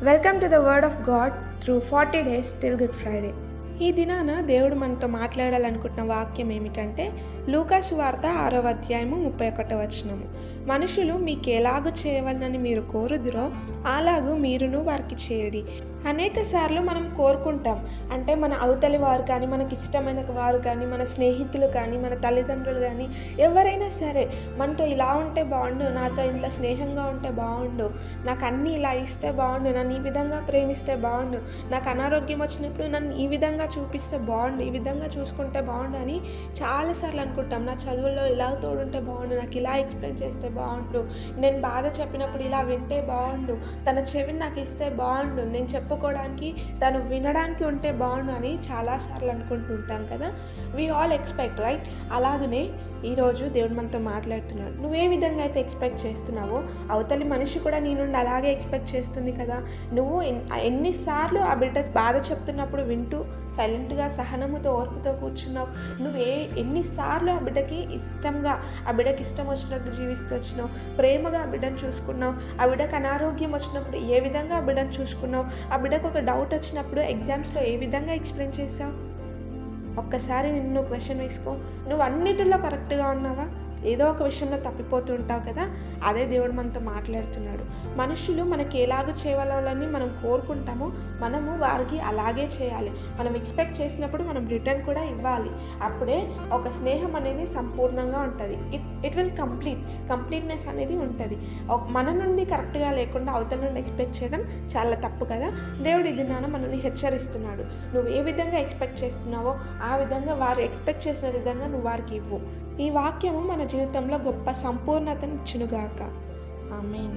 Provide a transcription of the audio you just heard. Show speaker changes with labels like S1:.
S1: Welcome to the word of God through 40 days till good Friday. ఈ దినాన దేవుడు మనతో మాట్లాడాలనుకుంటున్న వాక్యం ఏమిటంటే లూకా సువార్త 6వ అధ్యాయము 31వ వచనము. మనుషులు మీకు ఎలాగూ చేయవలనని మీరు కోరుదురో అలాగూ మీరును వారికి చేయడి. అనేక సార్లు మనం కోరుకుంటాం, అంటే మన అవతలి వారు కానీ, మనకి ఇష్టమైన వారు కానీ, మన స్నేహితులు కానీ, మన తల్లిదండ్రులు కానీ, ఎవరైనా సరే మనతో ఇలా ఉంటే బాగుండు, నాతో ఇంత స్నేహంగా ఉంటే బాగుండు, నాకు అన్నీ ఇలా ఇస్తే బాగుండు, నన్ను ఈ విధంగా ప్రేమిస్తే బాగుండు, నాకు అనారోగ్యం వచ్చినప్పుడు నన్ను ఈ విధంగా చూపిస్తే బాగుండు, ఈ విధంగా చూసుకుంటే బాగుండు అని చాలాసార్లు అనుకుంటాం. నా చదువుల్లో ఇలా తోడుంటే బాగుండు, నాకు ఇలా ఎక్స్ప్లెయిన్ చేస్తే బాగుండు, నేను బాధ చెప్పినప్పుడు ఇలా వింటే బాగుండు, తన చెవిని నాకు ఇస్తే బాగుండు, నేను చెప్పుకోవడానికి తను వినడానికి ఉంటే బాగుండు అని చాలాసార్లు అనుకుంటుంటాం కదా. We all expect, right? అలాగనే ఈరోజు దేవుడు మనతో మాట్లాడుతున్నాడు. నువ్వే విధంగా అయితే ఎక్స్పెక్ట్ చేస్తున్నావో అవతలి మనిషి కూడా నీ నుండి అలాగే ఎక్స్పెక్ట్ చేస్తుంది కదా. నువ్వు ఎన్నిసార్లు ఆ బిడ్డ బాధ చెప్తున్నప్పుడు వింటూ సైలెంట్గా సహనముతో ఓర్పుతో కూర్చున్నావు. ఎన్నిసార్లు ఆ బిడ్డకి ఇష్టంగా, ఆ బిడ్డకి ఇష్టం వచ్చినట్టు జీవిస్తూ వచ్చినావు, ప్రేమగా ఆ బిడ్డను చూసుకున్నావు. ఆ బిడ్డకు అనారోగ్యం వచ్చినప్పుడు ఏ విధంగా ఆ బిడ్డను చూసుకున్నావు, ఆ బిడ్డకు ఒక డౌట్ వచ్చినప్పుడు ఎగ్జామ్స్లో ఏ విధంగా ఎక్స్ప్లెయిన్ చేసావు. ఒక్కసారి నిన్ను క్వశ్చన్ వేసుకో, నువ్వు అన్నిటిలో కరెక్ట్గా ఉన్నావా? ఏదో ఒక విషయంలో తప్పిపోతూ ఉంటావు కదా. అదే దేవుడు మనతో మాట్లాడుతున్నాడు. మనుషులు మనకి ఎలాగో చేయవాలని మనం కోరుకుంటామో మనము వారికి అలాగే చేయాలి. మనం ఎక్స్పెక్ట్ చేసినప్పుడు మనం రిటర్న్ కూడా ఇవ్వాలి. అప్పుడే ఒక స్నేహం అనేది సంపూర్ణంగా ఉంటుంది. ఇట్ విల్ కంప్లీట్నెస్ అనేది ఉంటుంది. మన నుండి కరెక్ట్గా లేకుండా అవతల నుండి ఎక్స్పెక్ట్ చేయడం చాలా తప్పు కదా. దేవుడు ఇది మనల్ని హెచ్చరిస్తున్నాడు. నువ్వు ఏ విధంగా ఎక్స్పెక్ట్ చేస్తున్నావో ఆ విధంగా వారు ఎక్స్పెక్ట్ చేసిన విధంగా నువ్వు వారికి ఇవ్వు. ఈ వాక్యము మన జీవితంలో గొప్ప సంపూర్ణతను ఇచ్చునుగాక. ఆమేన్.